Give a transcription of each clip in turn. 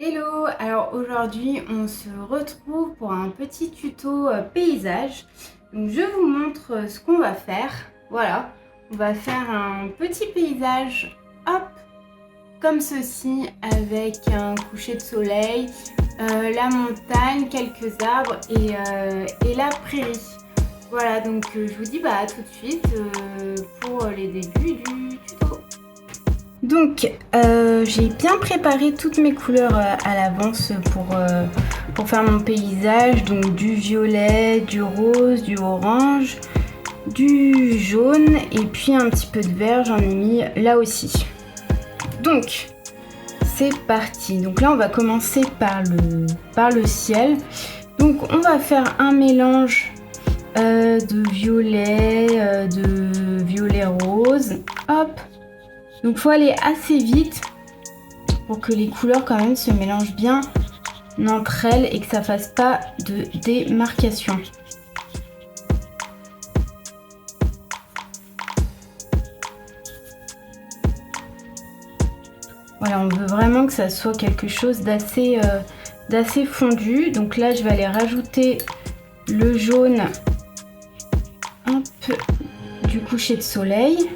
Hello, alors aujourd'hui on se retrouve pour un petit tuto paysage. Donc je vous montre ce qu'on va faire. Voilà, on va faire un petit paysage, hop, comme ceci, avec un coucher de soleil, la montagne, quelques arbres et la prairie. Voilà, donc je vous dis à tout de suite pour les débuts du tuto. Donc, j'ai bien préparé toutes mes couleurs à l'avance pour faire mon paysage. Donc, du violet, du rose, du orange, du jaune et puis un petit peu de vert, j'en ai mis là aussi. Donc, c'est parti. Donc là, on va commencer par le ciel. Donc, on va faire un mélange de violet rose. Hop! Donc il faut aller assez vite pour que les couleurs quand même se mélangent bien entre elles et que ça fasse pas de démarcation. Voilà, on veut vraiment que ça soit quelque chose d'assez fondu. Donc là, je vais aller rajouter le jaune un peu du coucher de soleil.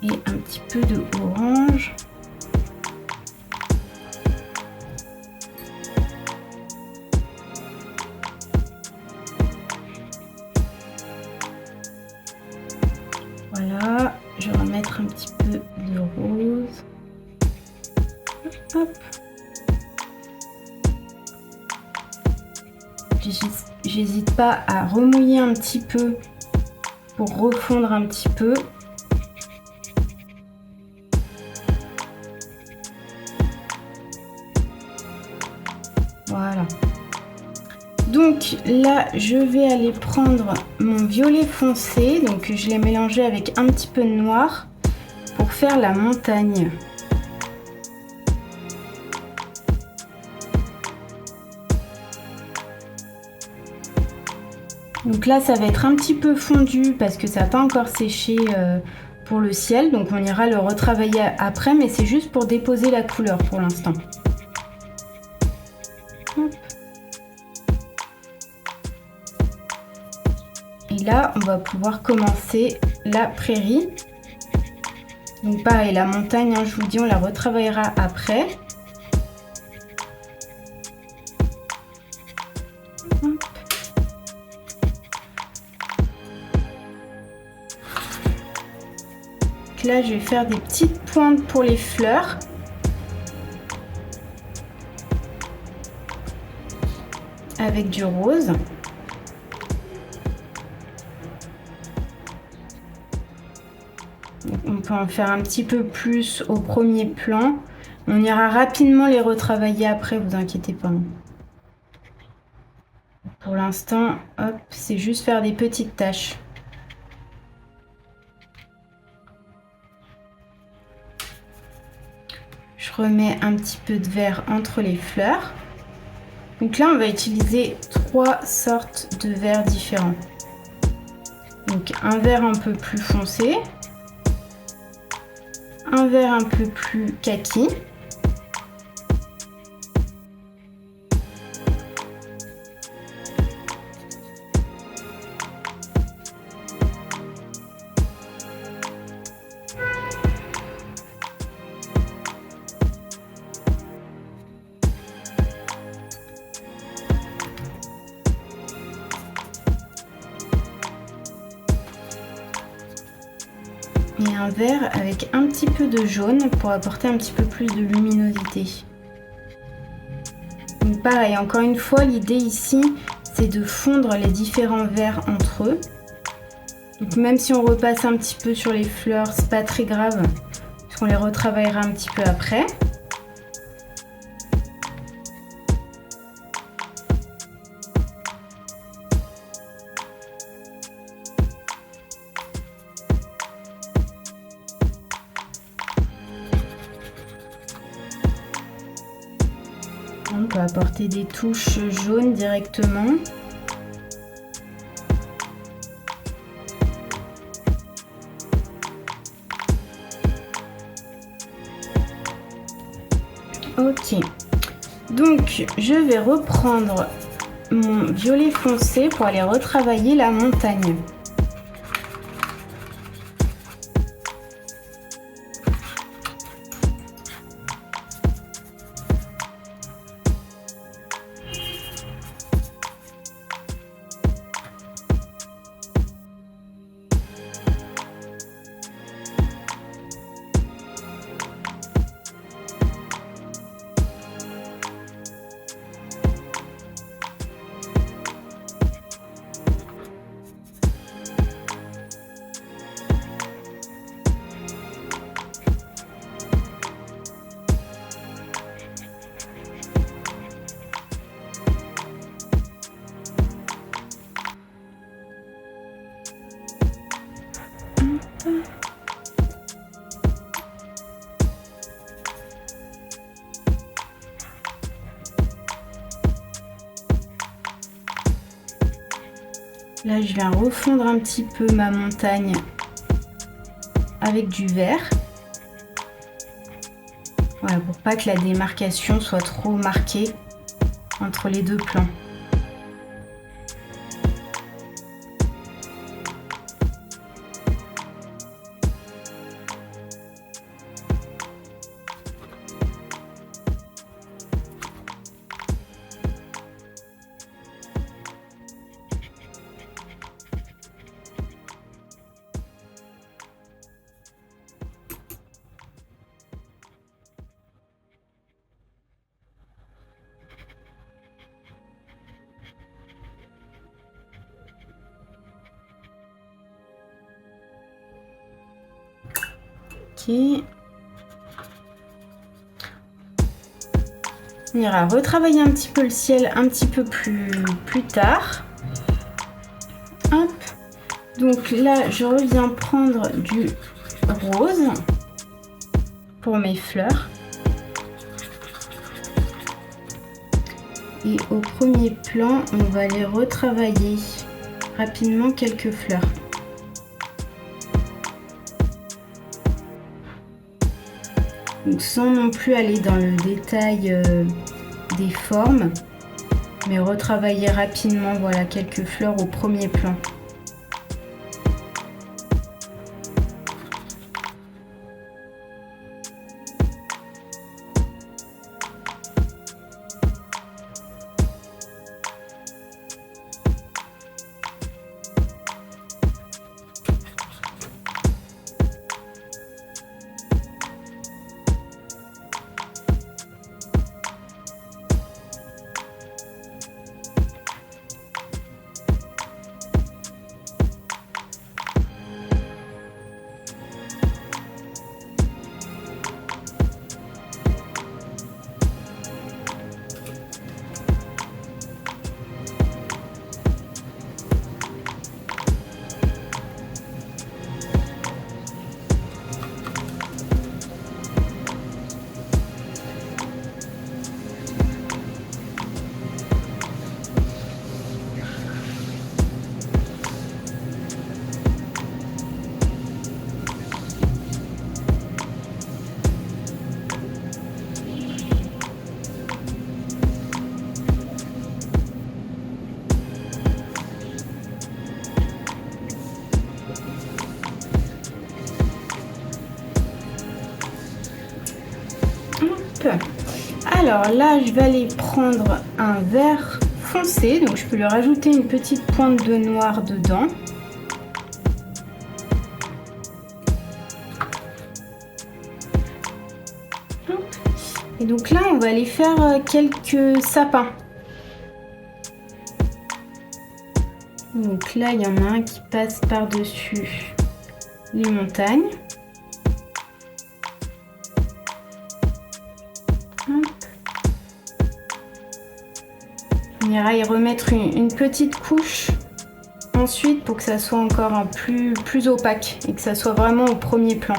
Et un petit peu de orange. Voilà, je vais remettre un petit peu de rose. Hop. J'hésite pas à remouiller un petit peu pour refondre un petit peu. Voilà. Donc là, je vais aller prendre mon violet foncé. Donc je l'ai mélangé avec un petit peu de noir pour faire la montagne. Donc là, ça va être un petit peu fondu parce que ça n'a pas encore séché pour le ciel. Donc on ira le retravailler après, mais c'est juste pour déposer la couleur pour l'instant. Et là, on va pouvoir commencer la prairie. Donc pareil, la montagne, je vous dis, on la retravaillera après. Là, je vais faire des petites pointes pour les fleurs. Avec du rose. On peut en faire un petit peu plus au premier plan. On ira rapidement les retravailler après, vous inquiétez pas. Pour l'instant, hop, c'est juste faire des petites taches. Je remets un petit peu de vert entre les fleurs. Donc là, on va utiliser 3 sortes de verts différents. Donc un vert un peu plus foncé, un vert un peu plus kaki, et un vert avec un petit peu de jaune pour apporter un petit peu plus de luminosité. Donc pareil, encore une fois, l'idée ici, c'est de fondre les différents verts entre eux. Donc même si on repasse un petit peu sur les fleurs, c'est pas très grave, parce qu'on les retravaillera un petit peu après. On peut apporter des touches jaunes directement. Ok. Donc, je vais reprendre mon violet foncé pour aller retravailler la montagne. Là, je viens refondre un petit peu ma montagne avec du vert. Voilà, pour pas que la démarcation soit trop marquée entre les deux plans. On ira retravailler un petit peu le ciel un petit peu plus tard. Hop. Donc là, je reviens prendre du rose pour mes fleurs. Et au premier plan, on va aller retravailler rapidement quelques fleurs. Donc sans non plus aller dans le détail des formes, mais retravailler rapidement, voilà, quelques fleurs au premier plan. Alors là, je vais aller prendre un vert foncé, donc je peux lui rajouter une petite pointe de noir dedans. Et donc là, on va aller faire quelques sapins. Donc là, il y en a un qui passe par-dessus les montagnes. On ira y remettre une petite couche ensuite pour que ça soit encore un plus opaque et que ça soit vraiment au premier plan.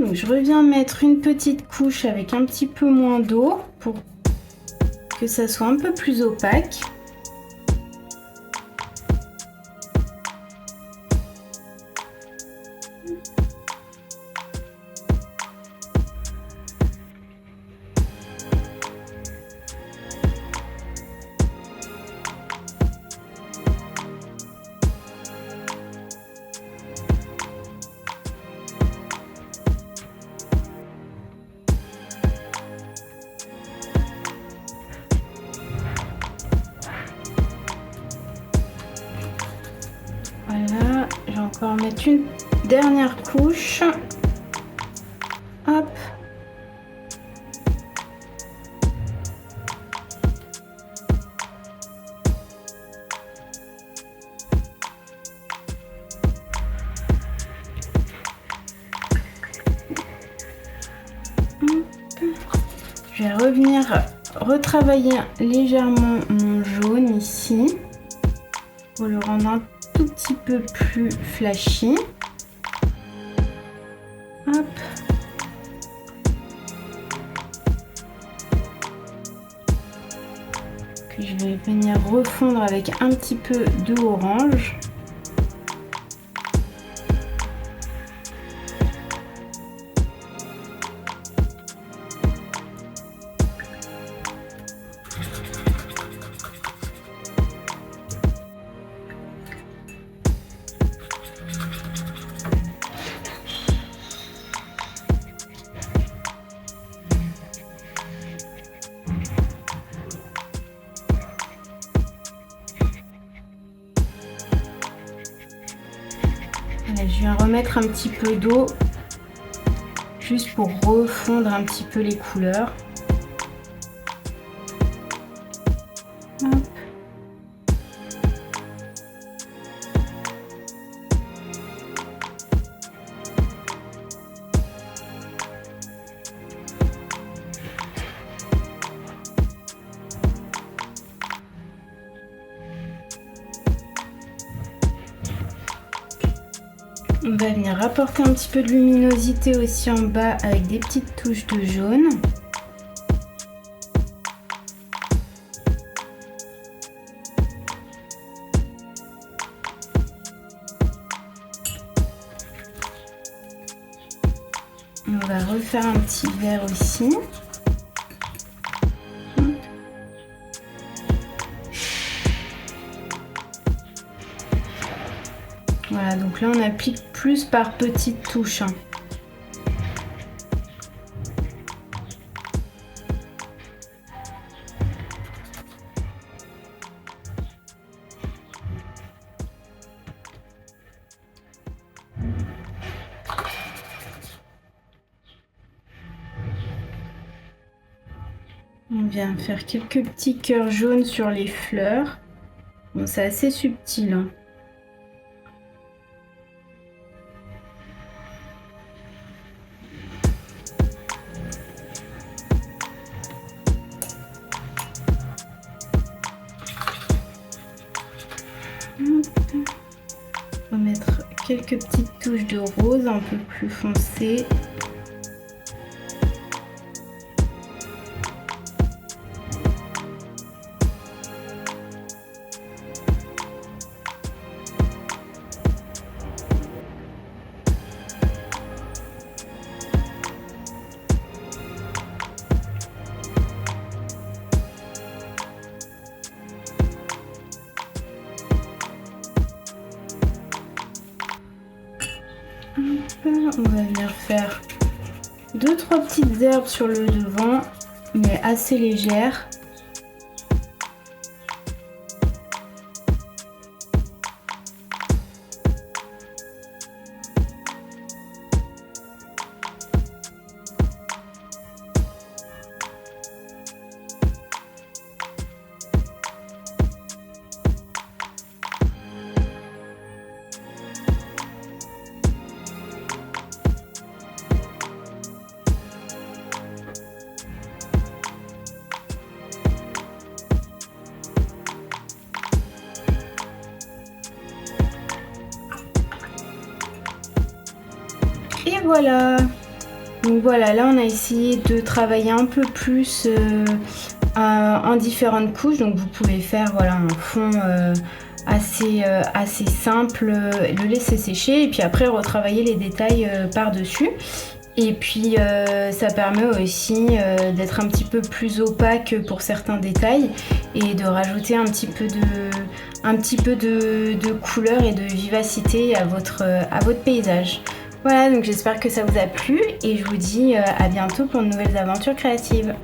Donc je reviens mettre une petite couche avec un petit peu moins d'eau pour que ça soit un peu plus opaque. Voilà, je vais encore mettre une dernière couche. Hop. Je vais revenir retravailler légèrement mon jaune ici pour le rendre un tout petit peu plus flashy. Hop. Que je vais venir refondre avec un petit peu de orange. Voilà, je viens remettre un petit peu d'eau juste pour refondre un petit peu les couleurs. Hop. On va venir apporter un petit peu de luminosité aussi en bas avec des petites touches de jaune. On va refaire un petit vert aussi. Voilà, donc là on applique plus par petites touches. On vient faire quelques petits cœurs jaunes sur les fleurs. Bon, c'est assez subtil, hein. On va mettre quelques petites touches de rose un peu plus foncées. On va venir faire 2-3 petites herbes sur le devant, mais assez légères. Et voilà, Donc voilà, là on a essayé de travailler un peu plus en différentes couches. Donc vous pouvez faire voilà, un fond assez simple, le laisser sécher et puis après retravailler les détails par-dessus. Et puis ça permet aussi d'être un petit peu plus opaque pour certains détails et de rajouter un petit peu de couleur et de vivacité à votre paysage. Voilà, donc j'espère que ça vous a plu et je vous dis à bientôt pour de nouvelles aventures créatives.